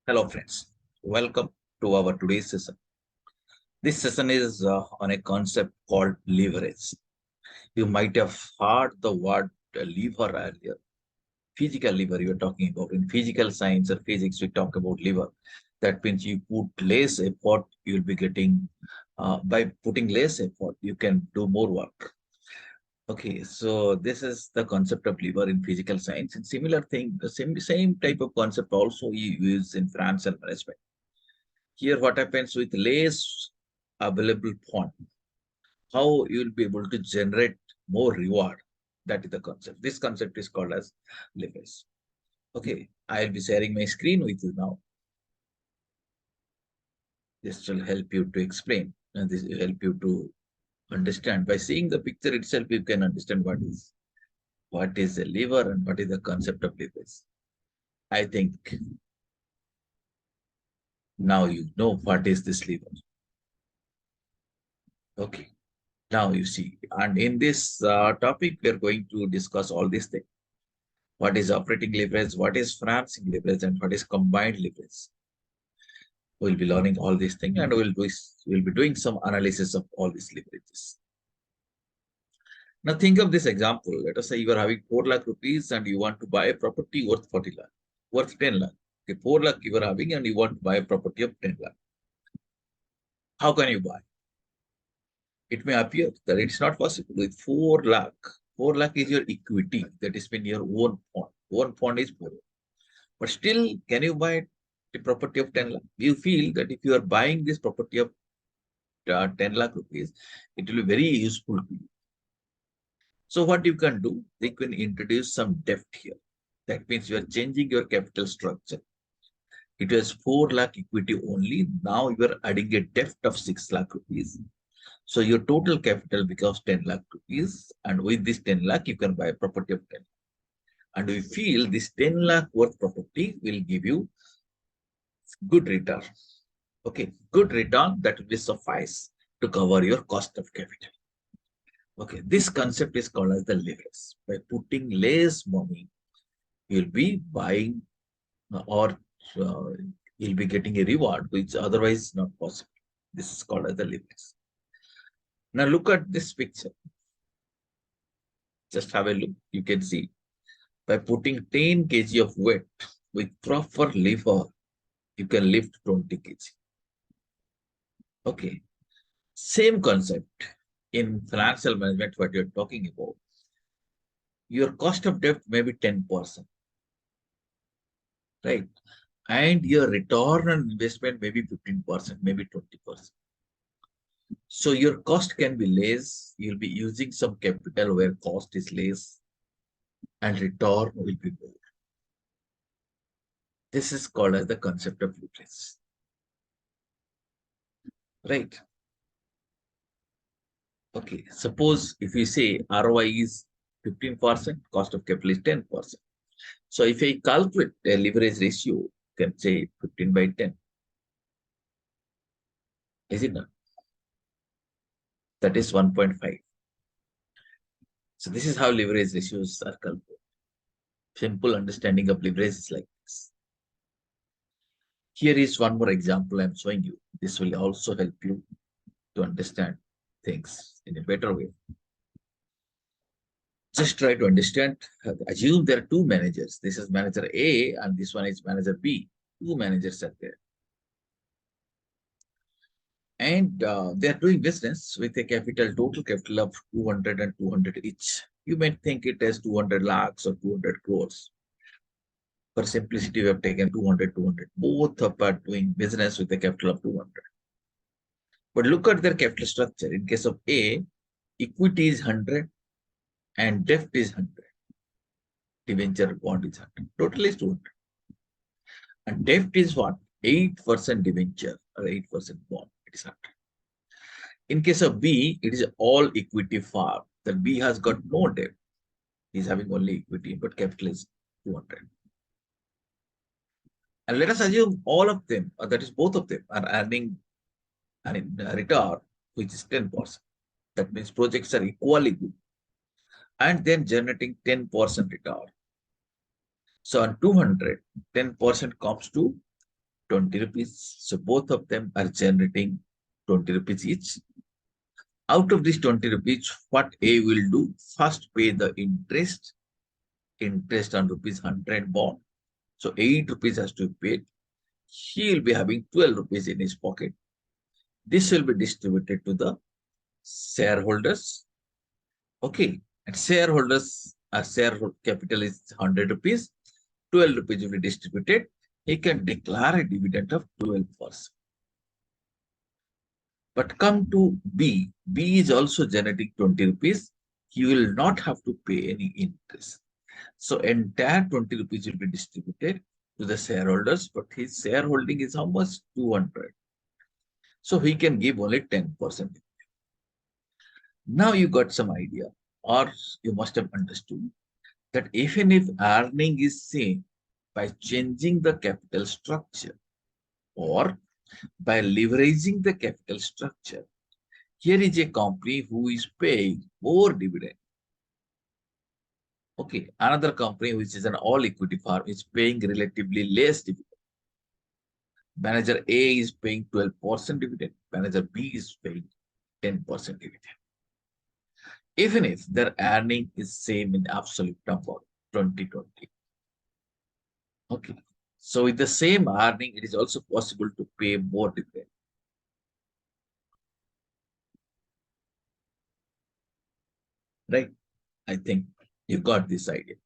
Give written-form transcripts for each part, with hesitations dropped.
Hello, friends. Welcome to our today's session. This session is on a concept called leverage. You might have heard the word lever earlier. Physical lever you're talking about. In physical science or physics, we talk about lever. That means you put less effort, you'll be getting, by putting less effort, you can do more work. Okay, so this is the concept of lever in physical science. And similar thing, the same type of concept also you use in financial management. Here, what happens with less available fund, how you will be able to generate more reward. That is the concept. This concept is called as leverage. Okay, I'll be sharing my screen with you now. This will help you to explain, and this will help you to understand. By seeing the picture itself, you can understand what is a lever and what is the concept of leverage. I think now you know what is this lever. Okay. Now you see, and in this topic, we are going to discuss all these things. What is operating leverage, what is financing leverage, and what is combined leverage. We'll be learning all these things, and we'll be doing some analysis of all these leverages. Now think of this example. Let us say you are having 4 lakh rupees and you want to buy a property worth 40 lakh, worth 10 lakh. Okay, 4 lakh you are having and you want to buy a property of 10 lakh. How can you buy? It may appear that it's not possible with 4 lakh. 4 lakh is your equity, that is in your own fund. Own fund is 4. But still, can you buy the property of 10 lakh? You feel that if you are buying this property of 10 lakh rupees, it will be very useful to you. So what you can do, they can introduce some debt here. That means you are changing your capital structure. It was 4 lakh equity only. Now you are adding a debt of 6 lakh rupees. So your total capital becomes 10 lakh rupees. And with this 10 lakh, you can buy a property of 10 lakh. And we feel this 10 lakh worth property will give you good return. Okay, good return that will suffice to cover your cost of capital. Okay, this concept is called as the leverage. By putting less money, you'll be buying or uh, you'll be getting a reward which otherwise is not possible. This is called as the leverage. Now look at this picture. Just have a look. You can see by putting 10 kg of weight with proper lever, you can lift 20 kg. Okay, same concept in financial management, what you're talking about. Your cost of debt may be 10%, right? And your return on investment may be 15%, maybe 20%. So your cost can be less. You'll be using some capital where cost is less and return will be more. This is called as the concept of leverage, right? Okay, suppose if we say ROI is 15%, cost of capital is 10%. So if I calculate a leverage ratio, you can say 15 by 10. Is it not? That is 1.5. So this is how leverage ratios are calculated. Simple understanding of leverage is like this. Here is one more example I'm showing you. This will also help you to understand things in a better way. Just try to understand. Assume there are two managers. This is manager A and this one is manager B. Two managers are there. And they are doing business with a total capital of 200 and 200 each. You might think it as 200 lakhs or 200 crores. For simplicity, we have taken 200, 200. Both are doing business with a capital of 200. But look at their capital structure. In case of A, equity is 100 and debt is 100. Debenture bond is 100. Total is 200. And debt is what? 8% debenture or 8% bond. It is 100. In case of B, it is all equity farm. The B has got no debt. He is having only equity, but capital is 200. And let us assume all of them, or that is both of them, are earning return, which is 10%. That means projects are equally good. And then generating 10% return. So on 200, 10% comes to 20 rupees. So both of them are generating 20 rupees each. Out of this 20 rupees, what A will do? First pay the interest on rupees 100 bond. So 8 rupees has to be paid. He will be having 12 rupees in his pocket. This will be distributed to the shareholders. Okay. And shareholders, shareholder capital is 100 rupees. 12 rupees will be distributed. He can declare a dividend of 12%. But come to B. B is also generating 20 rupees. He will not have to pay any interest. So entire 20 rupees will be distributed to the shareholders, but his shareholding is how much? 200. So he can give only 10%. Now you got some idea, or you must have understood that even if earning is same by changing the capital structure or by leveraging the capital structure, here is a company who is paying more dividend. Okay, another company which is an all equity firm is paying relatively less dividend. Manager A is paying 12% dividend. Manager B is paying 10% dividend. Even if their earning is same in absolute number, 2020. Okay. So with the same earning, it is also possible to pay more dividend. Right? I think you got this idea.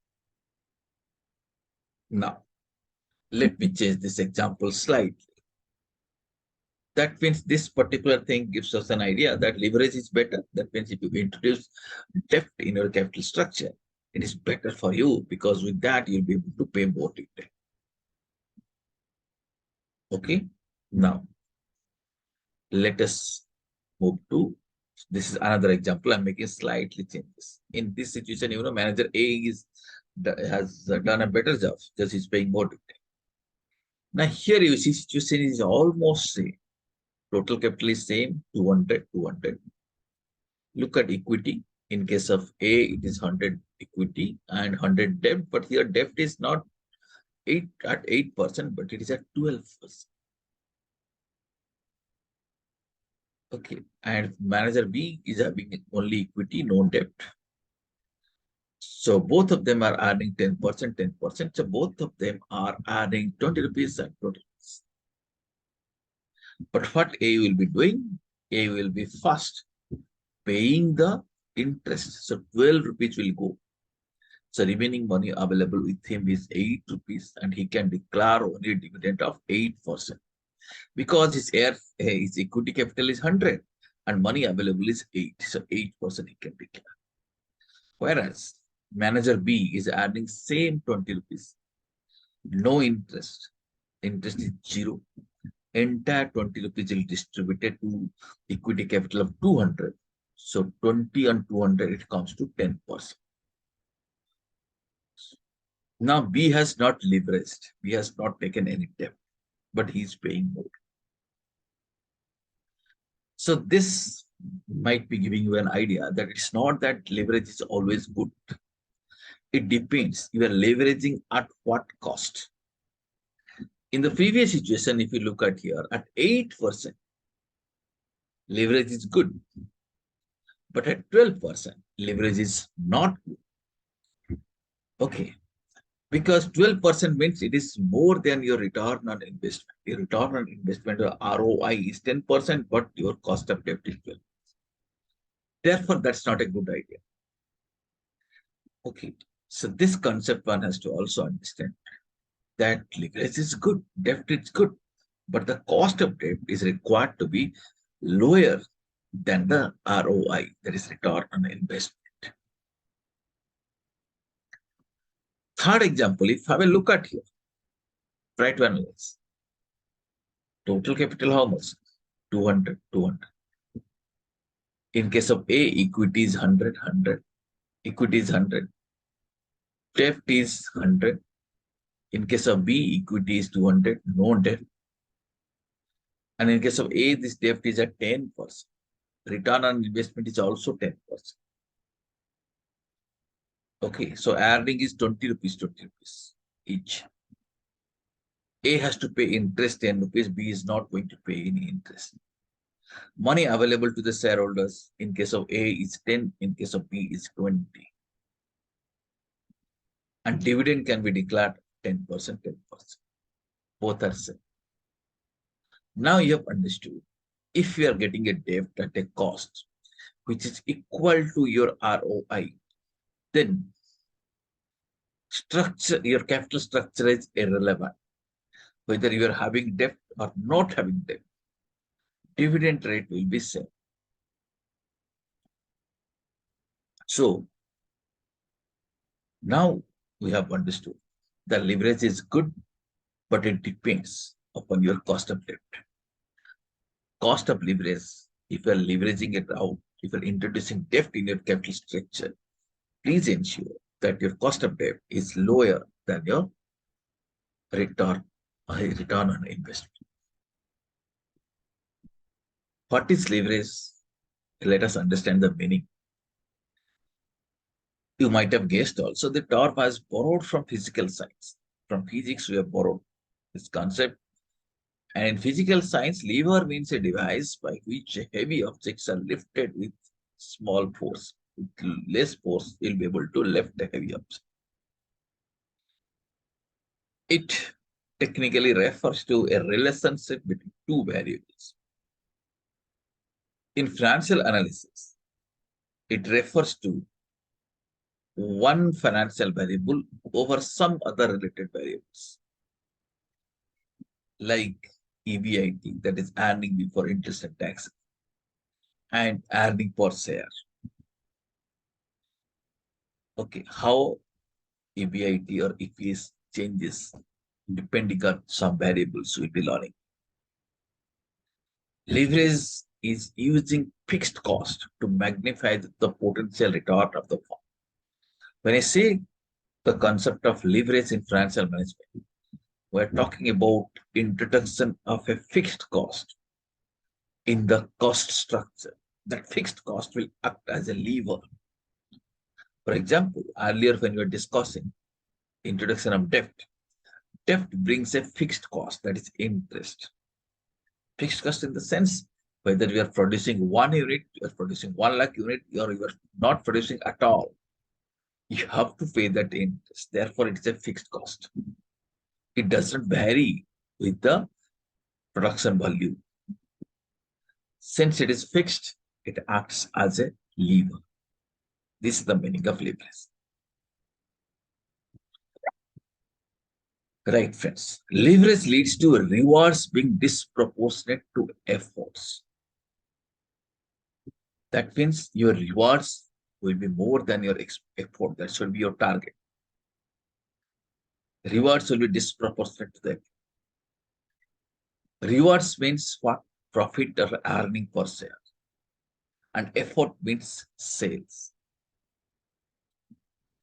Now, let me change this example slightly. That means this particular thing gives us an idea that leverage is better. That means if you introduce debt in your capital structure, it is better for you because with that you'll be able to pay more dividend. Okay. Now, let us move to this is another example. I'm making slightly changes. In this situation, manager A has done a better job because he's paying more dividend. Now here you see situation is almost same. Total capital is same, 200, 200. Look at equity. In case of A, it is 100 equity and 100 debt, but here debt is not 8%, but it is at 12%. Okay, and manager B is having only equity, no debt. So both of them are earning 10%, 10%. So both of them are earning 20 rupees and 20 rupees. But what A will be doing? A will be first paying the interest. So 12 rupees will go. So remaining money available with him is 8 rupees and he can declare only a dividend of 8% because his equity capital is 100 and money available is 8. So 8% he can declare. Whereas manager B is earning same 20 rupees, no interest. Interest is 0. Entire 20 rupees will distributed to equity capital of 200. So 20 and 200, it comes to 10%. Now B has not leveraged. B has not taken any debt, but he is paying more. So this might be giving you an idea that it's not that leverage is always good. It depends. You are leveraging at what cost? In the previous situation, if you look at here, at 8%, leverage is good. But at 12%, leverage is not good. Okay. Because 12% means it is more than your return on investment. Your return on investment or ROI is 10%, but your cost of debt is 12%. Therefore, that's not a good idea. Okay. So this concept one has to also understand that leverage is good, debt is good, but the cost of debt is required to be lower than the ROI, that is return on investment. Third example, if have a look at here, try to analyze. Total capital how much? 200, 200. In case of A, equity is 100, 100. Equity is 100. Debt is 100. In case of B, equity is 200, no debt. And in case of A, this debt is at 10%. Return on investment is also 10%. Okay, so earning is 20 rupees, 20 rupees each. A has to pay interest 10 rupees, B is not going to pay any interest. Money available to the shareholders in case of A is 10, in case of B is 20. And dividend can be declared 10%, 10%. Both are same. Now you have understood. If you are getting a debt at a cost which is equal to your ROI, then structure, your capital structure is irrelevant. Whether you are having debt or not having debt, dividend rate will be same. So now we have understood the leverage is good, but it depends upon your cost of debt. Cost of leverage, if you are leveraging it out, if you are introducing debt in your capital structure, please ensure that your cost of debt is lower than your return, return on investment. What is leverage? Let us understand the meaning. You might have guessed also the term has borrowed from physical science. From physics, we have borrowed this concept. And in physical science, lever means a device by which heavy objects are lifted with small force. With less force, you'll be able to lift a heavy object. It technically refers to a relationship between two variables. In financial analysis, it refers to one financial variable over some other related variables, like EBIT, that is earning before interest and tax, and earning per share. Okay, how EBIT or EPS changes depending on some variables we'll be learning. Leverage is using fixed cost to magnify the potential return of the firm. When I say the concept of leverage in financial management, we're talking about introduction of a fixed cost in the cost structure. That fixed cost will act as a lever. For example, earlier when we were discussing introduction of debt, debt brings a fixed cost, that is interest. Fixed cost in the sense whether we are producing 1 unit, you are producing 1 lakh unit, or you are not producing at all. You have to pay that interest. Therefore, it's a fixed cost. It doesn't vary with the production value. Since it is fixed, it acts as a lever. This is the meaning of leverage. Right, friends. Leverage leads to rewards being disproportionate to efforts. That means your rewards will be more than your effort. That should be your target. Rewards will be disproportionate to that. Rewards means what? Profit or earning per share. And effort means sales.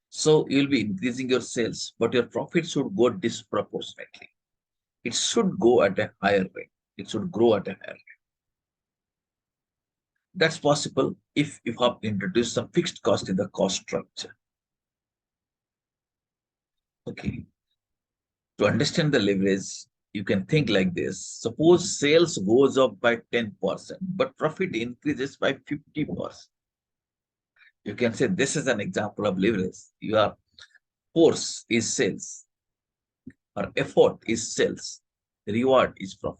So you'll be increasing your sales, but your profit should go disproportionately. It should go at a higher rate. It should grow at a higher rate. That's possible if you have introduced some fixed cost in the cost structure. Okay. To understand the leverage, you can think like this. Suppose sales goes up by 10%, but profit increases by 50%. You can say this is an example of leverage. Your force is sales, or effort is sales, reward is profit.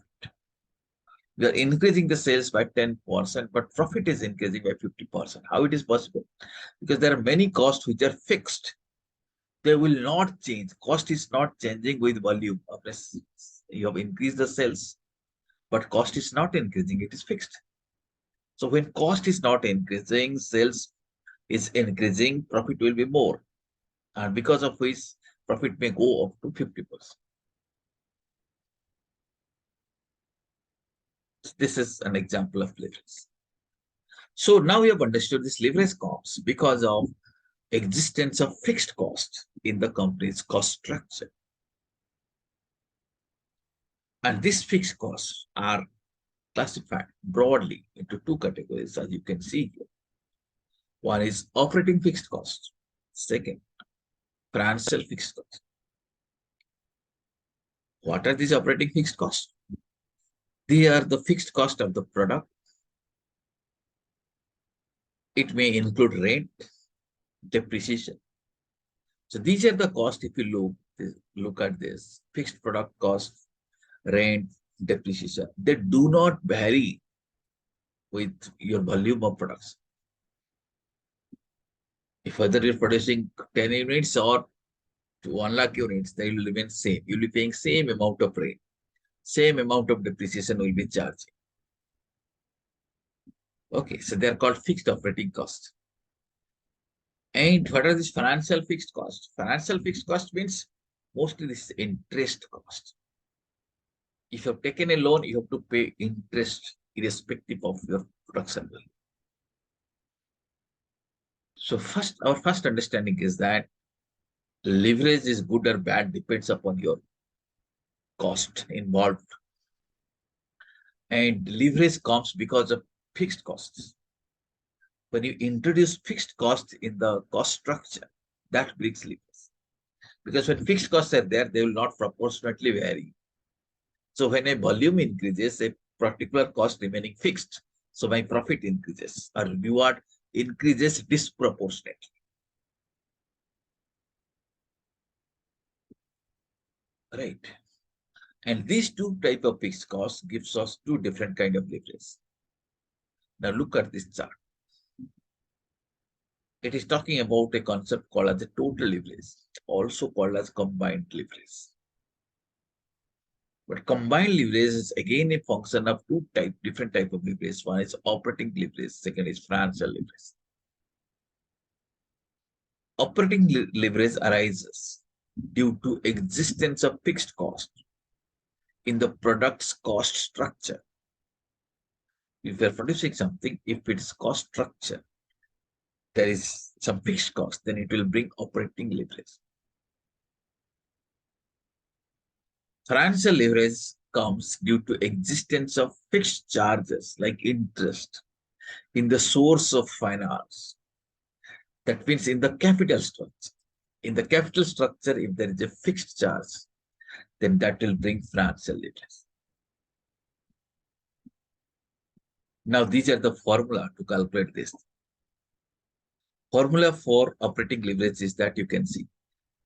We are increasing the sales by 10%, but profit is increasing by 50%. How it is possible? Because there are many costs which are fixed. They will not change. Cost is not changing with volume. You have increased the sales, but cost is not increasing. It is fixed. So when cost is not increasing, sales is increasing, profit will be more. And because of which profit may go up to 50%. This is an example of leverage. So now we have understood this leverage comes because of existence of fixed cost in the company's cost structure. And these fixed costs are classified broadly into two categories, as you can see here. One is operating fixed cost. Second, financial fixed cost. What are these operating fixed costs? They are the fixed cost of the product. It may include rent, depreciation. So these are the costs. If you look at this fixed product cost, rent, depreciation, they do not vary with your volume of products. If whether you're producing 10 units or 1 lakh units, they will remain same. You'll be paying same amount of rent, same amount of depreciation will be charged. Okay, so they're called fixed operating costs. And what are these financial fixed costs? Financial fixed cost means mostly this interest cost. If you have taken a loan, you have to pay interest irrespective of your production value. So our first understanding is that leverage is good or bad depends upon your cost involved. And leverage comes because of fixed costs. When you introduce fixed costs in the cost structure, that brings leverage. Because when fixed costs are there, they will not proportionately vary. So when a volume increases, a particular cost remaining fixed, so my profit increases or reward increases disproportionately. Right. And these two type of fixed costs gives us two different kind of leverage. Now look at this chart. It is talking about a concept called as the total leverage, also called as combined leverage. But combined leverage is again a function of different type of leverage. One is operating leverage, second is financial leverage. Operating leverage arises due to existence of fixed cost in the product's cost structure. If we are producing something, if its cost structure, there is some fixed cost, then it will bring operating leverage. Financial leverage comes due to existence of fixed charges like interest in the source of finance. That means in the capital structure. In the capital structure, if there is a fixed charge, then that will bring financial leverage. Now, these are the formula to calculate this. Formula for operating leverage is that you can see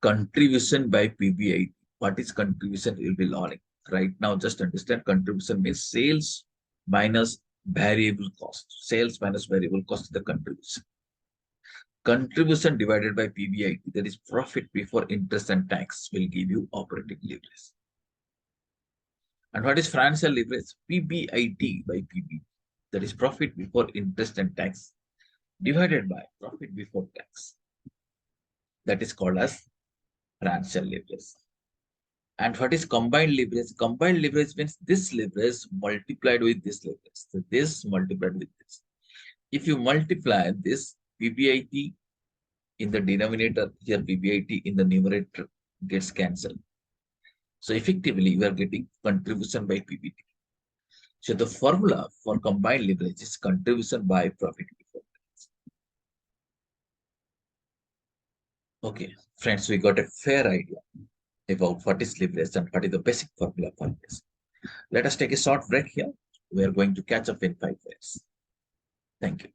contribution by PBIT. What is contribution? You'll be learning. Right now, just understand contribution means sales minus variable cost. Sales minus variable cost is the contribution. Contribution divided by PBIT, that is profit before interest and tax, will give you operating leverage. And what is financial leverage? PBIT by PB, that is profit before interest and tax, divided by profit before tax. That is called as financial leverage. And what is combined leverage? Combined leverage means this leverage multiplied with this leverage. So this multiplied with this. If you multiply this PBIT in the denominator, here PBIT in the numerator gets cancelled. So effectively, we are getting contribution by PBT. So the formula for combined leverage is contribution by profit before tax. Okay, friends, we got a fair idea about what is leverage and what is the basic formula for this. Let us take a short break here. We are going to catch up in 5 minutes. Thank you.